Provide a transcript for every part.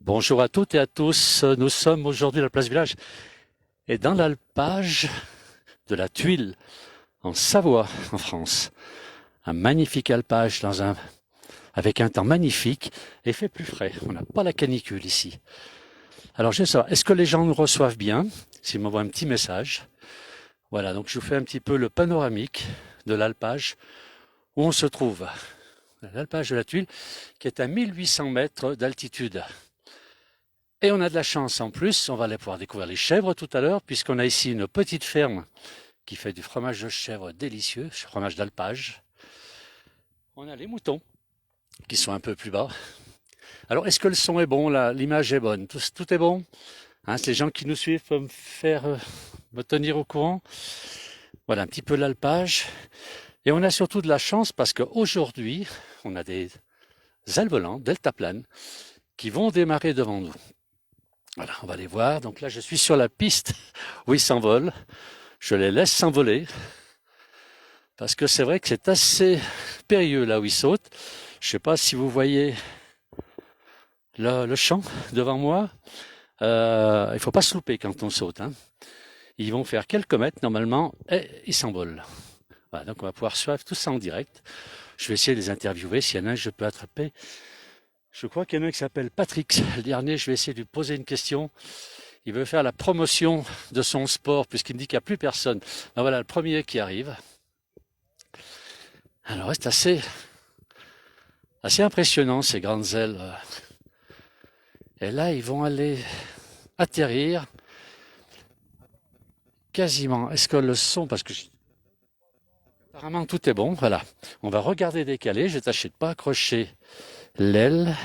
Bonjour à toutes et à tous. Nous sommes aujourd'hui à la place Village et dans l'alpage de la Tuile, en Savoie, en France. Un magnifique alpage avec un temps magnifique et fait plus frais. On n'a pas la canicule ici. Alors je sais pas, est-ce que les gens nous reçoivent bien? S'ils m'envoient un petit message. Voilà, donc je vous fais un petit peu le panoramique de l'alpage où on se trouve. L'alpage de la Tuile qui est à 1800 mètres d'altitude. Et on a de la chance en plus, on va aller pouvoir découvrir les chèvres tout à l'heure, puisqu'on a ici une petite ferme qui fait du fromage de chèvre délicieux, fromage d'alpage. On a les moutons qui sont un peu plus bas. Alors, est-ce que le son est bon là? L'image est bonne? Tout est bon? Hein, les gens qui nous suivent peuvent me tenir au courant. Voilà un petit peu l'alpage. Et on a surtout de la chance parce qu'aujourd'hui, on a des ailes volantes, deltaplanes, qui vont démarrer devant nous. Voilà, on va les voir. Donc là, je suis sur la piste où ils s'envolent. Je les laisse s'envoler parce que c'est vrai que c'est assez périlleux là où ils sautent. Je ne sais pas si vous voyez le champ devant moi. Il ne faut pas se louper quand on saute, hein. Ils vont faire quelques mètres normalement et ils s'envolent. Voilà, donc on va pouvoir suivre tout ça en direct. Je vais essayer de les interviewer. S'il y en a un, je peux attraper. Je crois qu'il y en a un qui s'appelle Patrick. Le dernier, je vais essayer de lui poser une question. Il veut faire la promotion de son sport puisqu'il me dit qu'il n'y a plus personne. Ben voilà, le premier qui arrive. Alors, c'est assez impressionnant ces grandes ailes. Et là, ils vont aller atterrir quasiment. Est-ce que le son, parce que apparemment tout est bon, voilà. On va regarder décaler. Je vais tâcher de ne pas accrocher l'aile.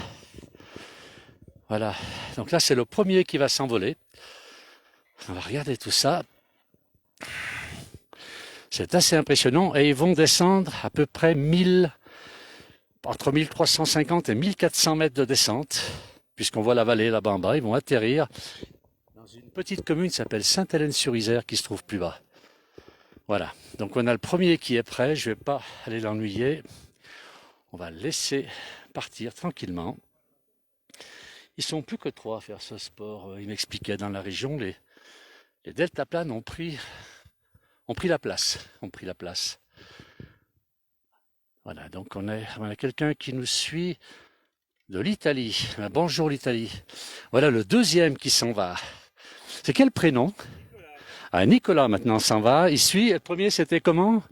Voilà. Donc là, c'est le premier qui va s'envoler. On va regarder tout ça. C'est assez impressionnant et ils vont descendre à peu près entre 1350 et 1400 mètres de descente, puisqu'on voit la vallée là-bas en bas. Ils vont atterrir dans une petite commune qui s'appelle Sainte-Hélène-sur-Isère qui se trouve plus bas. Voilà, donc on a le premier qui est prêt, je ne vais pas aller l'ennuyer. On va le laisser partir tranquillement. Ils sont plus que trois à faire ce sport. Il m'expliquait dans la région, les deltaplanes ont pris la place. Voilà, donc on a quelqu'un qui nous suit de l'Italie. Bonjour l'Italie. Voilà le deuxième qui s'en va. C'est quel prénom? Ah, Nicolas maintenant s'en va. Il suit. Le premier c'était comment?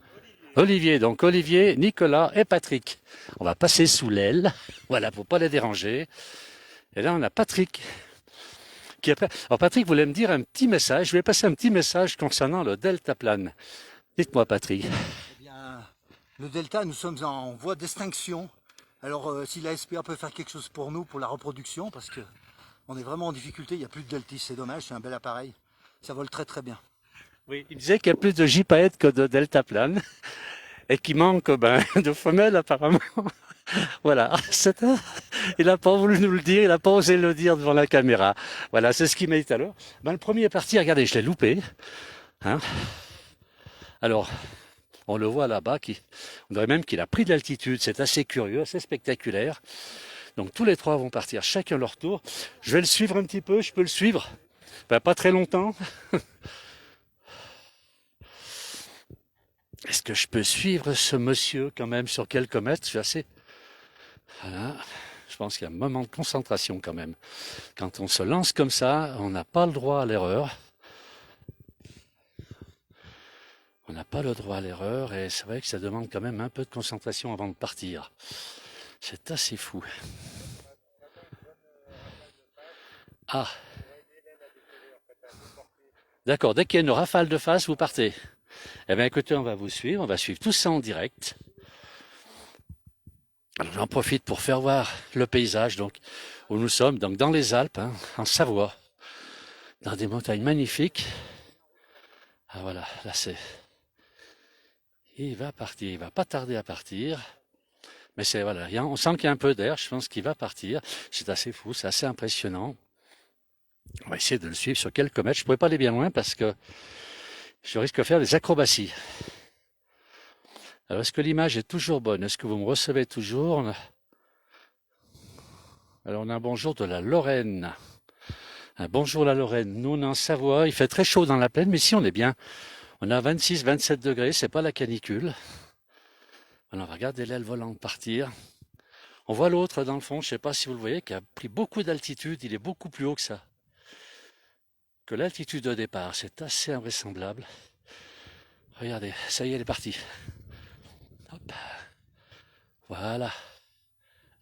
Olivier. Donc Olivier, Nicolas et Patrick. On va passer sous l'aile. Voilà, pour pas les déranger. Et là on a Patrick qui est prêt. Alors Patrick voulait me dire un petit message. Je vais passer un petit message concernant le deltaplane. Dites-moi Patrick. Eh bien, le delta, nous sommes en voie d'extinction. Alors, si la SPA peut faire quelque chose pour nous, pour la reproduction, parce que on est vraiment en difficulté, il n'y a plus de deltis, c'est dommage, c'est un bel appareil. Ça vole très très bien. Oui, il disait qu'il y a plus de gypaètes que de deltaplanes et qu'il manque de femelles apparemment. Voilà, il n'a pas voulu nous le dire, il n'a pas osé le dire devant la caméra. Voilà, c'est ce qu'il m'a dit tout à l'heure. Le premier est parti, regardez, je l'ai loupé. Hein. Alors, on le voit là-bas, on dirait même qu'il a pris de l'altitude, c'est assez curieux, assez spectaculaire. Donc tous les trois vont partir chacun leur tour. Je vais le suivre un petit peu, je peux le suivre. Pas très longtemps. Est-ce que je peux suivre ce monsieur quand même sur quelques mètres? Je suis assez... Voilà. Je pense qu'il y a un moment de concentration quand même. Quand on se lance comme ça, on n'a pas le droit à l'erreur. On n'a pas le droit à l'erreur et c'est vrai que ça demande quand même un peu de concentration avant de partir. C'est assez fou. Ah, d'accord, dès qu'il y a une rafale de face, vous partez. Eh bien écoutez, on va vous suivre, on va suivre tout ça en direct. Alors j'en profite pour faire voir le paysage donc où nous sommes, donc dans les Alpes, hein, en Savoie, dans des montagnes magnifiques. Ah voilà, là c'est... Il va partir, il va pas tarder à partir. Mais c'est voilà, on sent qu'il y a un peu d'air, je pense qu'il va partir. C'est assez fou, c'est assez impressionnant. On va essayer de le suivre sur quelques mètres. Je ne pourrais pas aller bien loin parce que je risque de faire des acrobaties. Alors, est-ce que l'image est toujours bonne? Est-ce que vous me recevez toujours? Alors on a un bonjour de la Lorraine. Un bonjour la Lorraine. Nous on est en Savoie, il fait très chaud dans la plaine, mais ici on est bien. On a 26-27 degrés, c'est pas la canicule. Alors on va regarder l'aile volante partir. On voit l'autre dans le fond, je ne sais pas si vous le voyez, qui a pris beaucoup d'altitude, il est beaucoup plus haut que ça. Que l'altitude de départ, c'est assez invraisemblable. Regardez, ça y est, elle est partie. Hop. Voilà.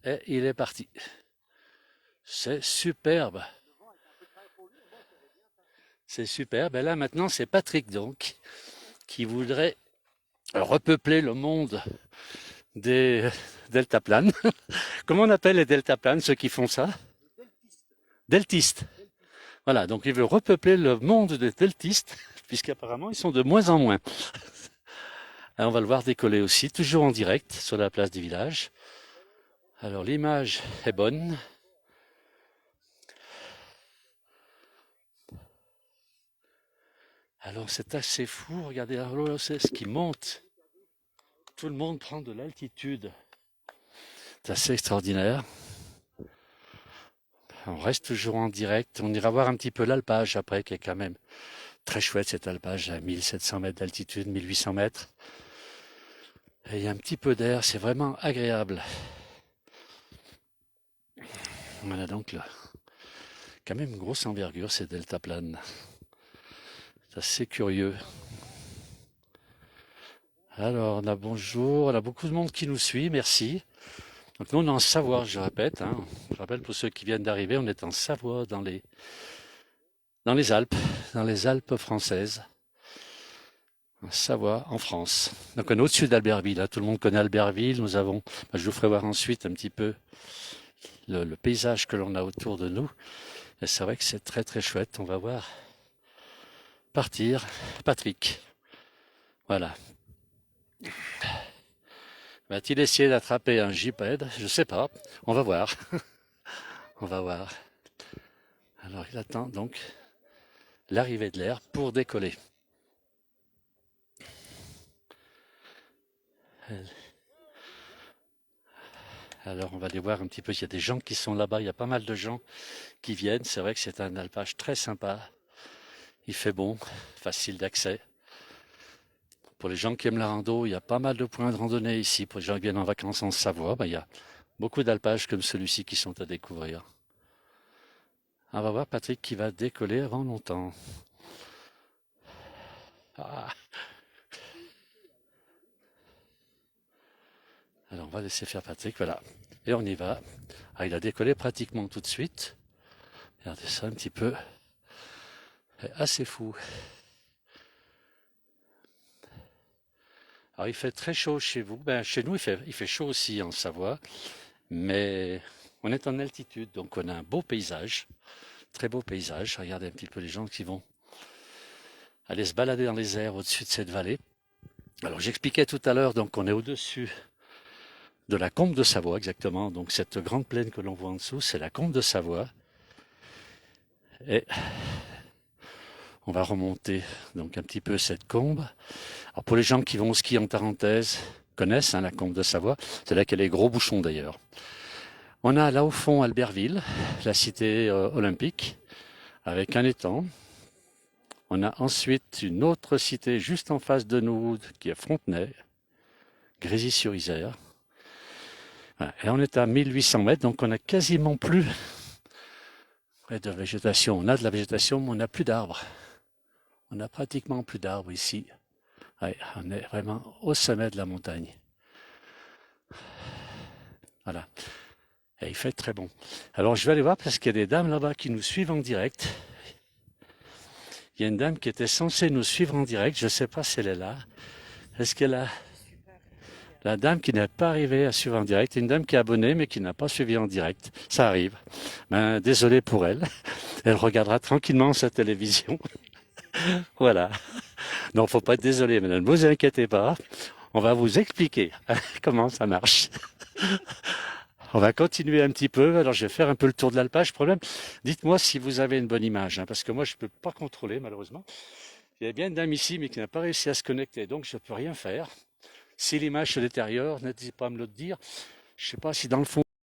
Et il est parti. C'est superbe. C'est superbe. Et là maintenant, c'est Patrick donc, qui voudrait repeupler le monde des deltaplanes. Comment on appelle les deltaplanes, ceux qui font ça? Deltistes. Voilà, donc il veut repeupler le monde des deltistes, puisqu'apparemment ils sont de moins en moins. Alors on va le voir décoller aussi, toujours en direct sur la place du village. Alors l'image est bonne. Alors c'est assez fou, regardez là, c'est ce qui monte. Tout le monde prend de l'altitude. C'est assez extraordinaire. On reste toujours en direct. On ira voir un petit peu l'alpage après, qui est quand même très chouette, cet alpage à 1700 mètres d'altitude, 1800 mètres. Et il y a un petit peu d'air, c'est vraiment agréable. Voilà donc là, quand même une grosse envergure ces deltaplanes. C'est assez curieux. Alors on a bonjour, on a beaucoup de monde qui nous suit, merci. Donc nous on est en Savoie, je répète. Je rappelle pour ceux qui viennent d'arriver, on est en Savoie, dans les Alpes françaises. En Savoie, en France. Donc on est au-dessus d'Albertville. Là, tout le monde connaît Albertville. Nous avons, je vous ferai voir ensuite un petit peu le paysage que l'on a autour de nous. Et c'est vrai que c'est très très chouette. On va voir partir Patrick. Voilà. Va-t-il essayer d'attraper un gypaète? Je sais pas. On va voir. On va voir. Alors il attend donc l'arrivée de l'air pour décoller. Alors on va aller voir un petit peu. Il y a des gens qui sont là-bas. Il y a pas mal de gens qui viennent. C'est vrai que c'est un alpage très sympa. Il fait bon, facile d'accès. Pour les gens qui aiment la rando, il y a pas mal de points de randonnée ici. Pour les gens qui viennent en vacances en Savoie, il y a beaucoup d'alpages comme celui-ci qui sont à découvrir. On va voir Patrick qui va décoller avant longtemps. Ah. Alors on va laisser faire Patrick, voilà. Et on y va. Ah, il a décollé pratiquement tout de suite. Regardez ça un petit peu. C'est assez fou. Alors il fait très chaud chez vous. Chez nous il fait chaud aussi en Savoie. Mais on est en altitude, donc on a un beau paysage. Très beau paysage. Regardez un petit peu les gens qui vont aller se balader dans les airs au-dessus de cette vallée. Alors j'expliquais tout à l'heure, donc on est au-dessus de la Combe de Savoie exactement. Donc cette grande plaine que l'on voit en dessous, c'est la Combe de Savoie. Et on va remonter donc un petit peu cette combe. Alors pour les gens qui vont au ski en Tarentaise, connaissent la Combe de Savoie. C'est là qu'il y a les gros bouchons d'ailleurs. On a là au fond Albertville, la cité olympique, avec un étang. On a ensuite une autre cité juste en face de nous, qui est Frontenay, Grésy-sur-Isère. Voilà. Et on est à 1800 mètres, donc on n'a quasiment plus de végétation. On a de la végétation, mais on n'a plus d'arbres. On n'a pratiquement plus d'arbres ici. Ouais, on est vraiment au sommet de la montagne. Voilà. Et il fait très bon. Alors je vais aller voir parce qu'il y a des dames là-bas qui nous suivent en direct. Il y a une dame qui était censée nous suivre en direct. Je ne sais pas si elle est là. Est-ce qu'elle a... La dame qui n'est pas arrivée à suivre en direct, une dame qui est abonnée mais qui n'a pas suivi en direct. Ça arrive. Désolé pour elle. Elle regardera tranquillement sa télévision. Voilà. Non, faut pas être désolé, madame. Ne vous inquiétez pas. On va vous expliquer comment ça marche. On va continuer un petit peu. Alors, je vais faire un peu le tour de l'alpage. Problème, dites-moi si vous avez une bonne image, parce que moi, je ne peux pas contrôler, malheureusement. Il y a bien une dame ici, mais qui n'a pas réussi à se connecter, donc je ne peux rien faire. Si l'image se détériore, n'hésitez pas à me le dire. Je ne sais pas si dans le fond,